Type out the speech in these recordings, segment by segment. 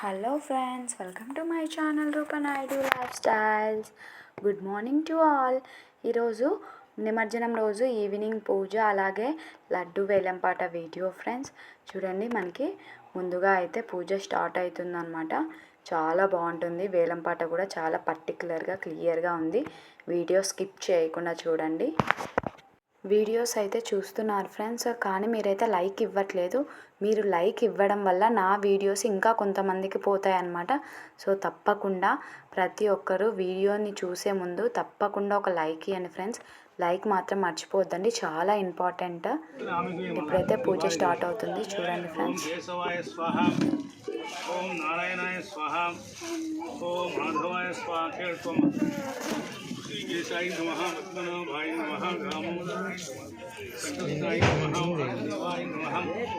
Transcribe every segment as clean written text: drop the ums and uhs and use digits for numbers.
Hello friends, welcome to my channel Roopa Naidu life styles. Good morning to all. ఈరోజు నిమజ్జనం రోజు evening పూజ, అలాగే లడ్డు వేలంపాట వీడియో ఫ్రెండ్స్. చూడండి, మనకి ముందుగా అయితే పూజ స్టార్ట్ అవుతుందన్నమాట. చాలా బాగుంటుంది. వేలంపాట కూడా చాలా పర్టికులర్గా క్లియర్గా ఉంది. వీడియో స్కిప్ చేయకుండా చూడండి. వీడియోస్ అయితే చూస్తున్నారు ఫ్రెండ్స్, కానీ మీరైతే లైక్ ఇవ్వట్లేదు. మీరు లైక్ ఇవ్వడం వల్ల నా వీడియోస్ ఇంకా కొంతమందికి పోతాయి అన్నమాట. సో తప్పకుండా ప్రతి ఒక్కరూ వీడియోని చూసే ముందు తప్పకుండా ఒక లైక్ ఇవ్వండి ఫ్రెండ్స్. లైక్ మాత్రం మర్చిపోవద్దండి, చాలా ఇంపార్టెంట్. ఇప్పుడైతే పూజ స్టార్ట్ అవుతుంది, చూడండి ఫ్రెండ్స్. ఓం నారాయణాయ స్వాహ, ఓం మాధవాయ స్వాహ, శ్రీకేశాయ నమః, పద్మనాభాయ నమః, రామోదాయ కంఠస్థాయ నమః, వాసుదేవాయ నమః,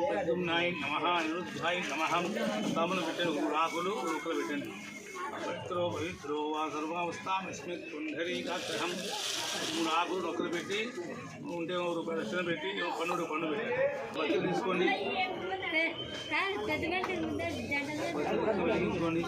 ప్రద్యుమ్నాయ నమః, అనిరుద్ధాయ నమః. తమను పెట్టండి, రాకులు లోకలు పెట్టండి. భక్తులో పవిత్రో వా సర్వావస్థాస్మిత్ పుండరీకాక్షం. మూడు ఆకులు నొక్కలు పెట్టి ఉంటే రూపాయలు దక్షిణ పెట్టి పండు పెట్టండి. భక్తులు తీసుకోండి, తీసుకోండి.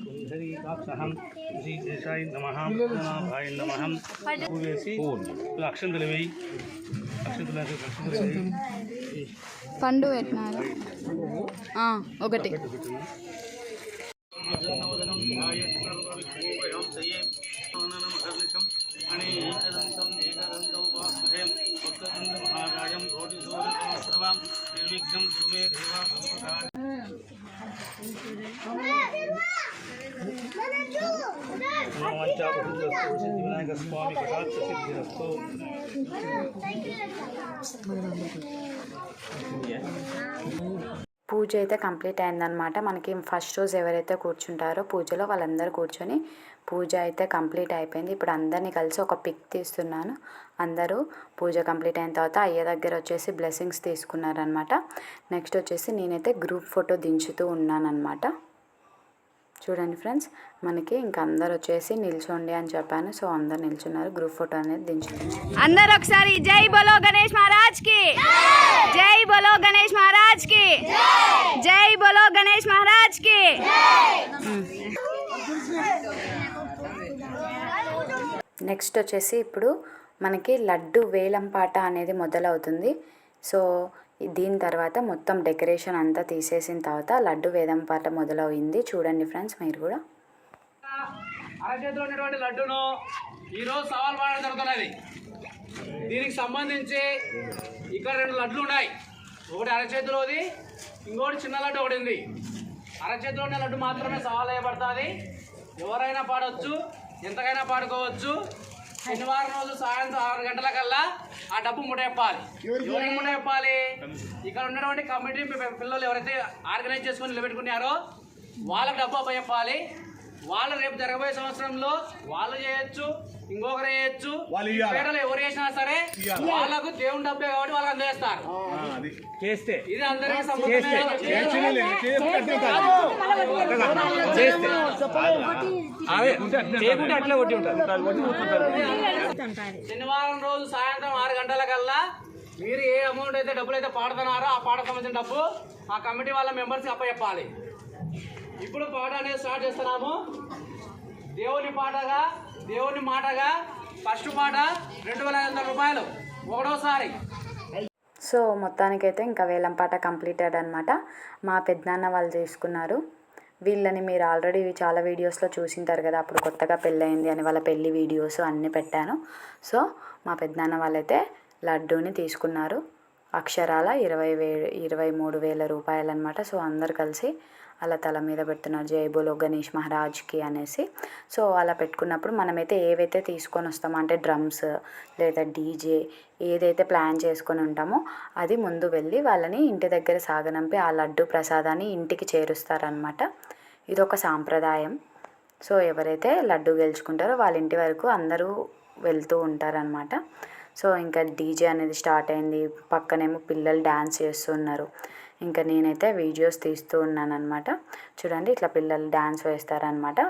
పుండరీకాక్షం శ్రీకేశాయ నమః, పద్మనాభాయ నమః. పువ్వు వేసి అక్షంతలు వేయి, అక్షంతలు పండు పెట్టినారు ఒకటి. వినాయక స్వామి కటాక్షసిద్ధిరస్తు. పూజ అయితే కంప్లీట్ అయిందనమాట. మనకి ఫస్ట్ రోజు ఎవరైతే కూర్చుంటారో పూజలో వాళ్ళందరూ కూర్చొని పూజ అయితే కంప్లీట్ అయిపోయింది. ఇప్పుడు అందరినీ కలిసి ఒక పిక్ తీస్తున్నాను. అందరూ పూజ కంప్లీట్ అయిన తర్వాత అయ్య దగ్గర వచ్చేసి బ్లెస్సింగ్స్ తీసుకున్నారనమాట. నెక్స్ట్ వచ్చేసి నేనైతే గ్రూప్ ఫోటో దించుతూ ఉన్నానన్నమాట. చూడండి ఫ్రెండ్స్, మనకి ఇంకా అందరు వచ్చేసి నిల్చోండి అని చెప్పాను. సో అందరు నిల్చున్నారు. గ్రూప్ ఫోటో అనేది దించుతాను. అందరు ఒకసారి జై బోలో గణేష్ మహారాజ్ కి, జై బోలో గణేష్ మహారాజ్ కి, జై బోలో గణేష్ మహారాజ్ కి. నెక్స్ట్ వచ్చేసి ఇప్పుడు మనకి లడ్డు వేలంపాట అనేది మొదలవుతుంది. సో దీని తర్వాత మొత్తం డెకరేషన్ అంతా తీసేసిన తర్వాత లడ్డు వేలంపాట మొదలవుతుంది. చూడండి ఫ్రెండ్స్, మీరు కూడా. అరచేతిలో ఉన్నటువంటి లడ్డును ఈరోజు సవాల్ పాడడం జరుగుతున్నది. దీనికి సంబంధించి ఇక్కడ 2 లడ్లు ఉన్నాయి. ఒకటి అరచేతిలోది, ఇంకోటి చిన్న లడ్డు ఒకటి ఉంది. అరచేతిలో ఉన్న లడ్డు మాత్రమే సవాల్ వేయబడుతుంది. ఎవరైనా పాడవచ్చు, ఎంతకైనా పాడుకోవచ్చు. శనివారం రోజు సాయంత్రం 6 గంటలకల్లా ఆ డబ్బు ముట్టేప్పాలి. ఎవరికి ముట్టేప్పాలి? ఇక్కడ ఉన్నటువంటి కమిటీ పిల్లలు ఎవరైతే ఆర్గనైజ్ చేసుకొని నిలబెట్టుకున్నారో వాళ్ళకి డబ్బు అప్పచెప్పాలి. వాళ్ళు రేపు జరగబోయే సంవత్సరంలో వాళ్ళు చేయొచ్చు, ఇంకొకరు చేయొచ్చు. పేదలు ఎవరు చేసినా సరే వాళ్ళకు దేవుని డబ్బే కాబట్టి వాళ్ళకి అందజేస్తారు. ఇది అందరికీ శనివారం రోజు సాయంత్రం 6 గంటలకల్లా మీరు ఏ అమౌంట్ అయితే డబ్బులు అయితే పాడుతున్నారో ఆ పాటకు సంబంధించిన డబ్బు ఆ కమిటీ వాళ్ళ మెంబర్స్కి అప్పచెప్పాలి. ఇప్పుడు పాట అనేది స్టార్ట్ చేస్తున్నాము. దేవుని పాటగా, దేవుని మాటగా ఫస్ట్ పాట 2500 రూపాయలు ఒకటోసారి. సో మొత్తానికైతే ఇంకా వేలంపాట కంప్లీటెడ్ అనమాట. మా పెద్దనాన్న వాళ్ళు తీసుకున్నారు. వీళ్ళని మీరు ఆల్రెడీ చాలా వీడియోస్లో చూసింటారు కదా, అప్పుడు కొత్తగా పెళ్ళయింది అని వాళ్ళ పెళ్ళి వీడియోస్ అన్నీ పెట్టాను. సో మా పెద్దనాన్న వాళ్ళైతే లడ్డూని తీసుకున్నారు. అక్షరాల 23,000 రూపాయలు అనమాట. సో అందరు కలిసి అలా తల మీద పెడుతున్నారు, జై బోలో గణేష్ మహారాజ్కి అనేసి. సో అలా పెట్టుకున్నప్పుడు మనమైతే ఏవైతే తీసుకొని వస్తామో, అంటే డ్రమ్స్ లేదా డీజే ఏదైతే ప్లాన్ చేసుకొని ఉంటామో అది ముందు వెళ్ళి వాళ్ళని ఇంటి దగ్గర సాగనంపి ఆ లడ్డు ప్రసాదాన్ని ఇంటికి చేరుస్తారనమాట. ఇదొక సాంప్రదాయం. సో ఎవరైతే లడ్డు గెలుచుకుంటారో వాళ్ళ ఇంటి వరకు అందరూ వెళ్తూ ఉంటారనమాట. సో ఇంకా డీజే అనేది స్టార్ట్ అయింది, పక్కనేమో పిల్లలు డ్యాన్స్ చేస్తున్నారు. ఇంకా నేనైతే వీడియోస్ తీస్తూ ఉన్నానన్నమాట. చూడండి ఇట్లా పిల్లలు డ్యాన్స్ వేస్తారనమాట.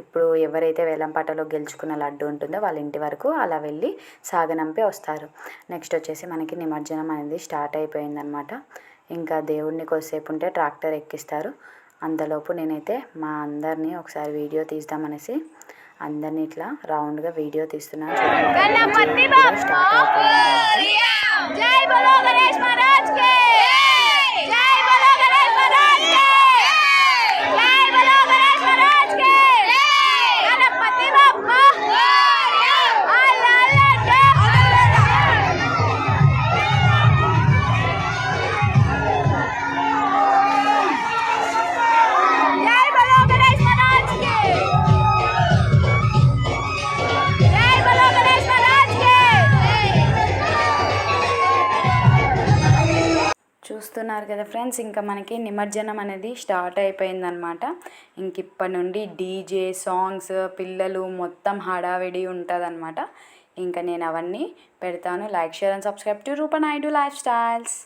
ఇప్పుడు ఎవరైతే వేలంపాటలో గెలుచుకున్న లడ్డు ఉంటుందో వాళ్ళ ఇంటి వరకు అలా వెళ్ళి సాగనంపి వస్తారు. నెక్స్ట్ వచ్చేసి మనకి నిమజ్జనం అనేది స్టార్ట్ అయిపోయిందనమాట. ఇంకా దేవుడిని కొద్దిసేపు ఉంటే ట్రాక్టర్ ఎక్కిస్తారు. అంతలోపు నేనైతే మా అందరినీ ఒకసారి వీడియో తీద్దామనేసి అందరినీ ఇట్లా రౌండ్గా వీడియో తీస్తున్నాను. స్టార్ట్ అయిపోయింది. చూస్తున్నారు కదా ఫ్రెండ్స్, ఇంకా మనకి నిమజ్జనం అనేది స్టార్ట్ అయిపోయిందనమాట. ఇంక ఇప్పటి నుండి డీజే సాంగ్స్ పిల్లలు మొత్తం హడావిడి ఉంటుందన్నమాట. ఇంకా నేను అవన్నీ పెడతాను. Like, share and subscribe to Rupa Naidu life styles.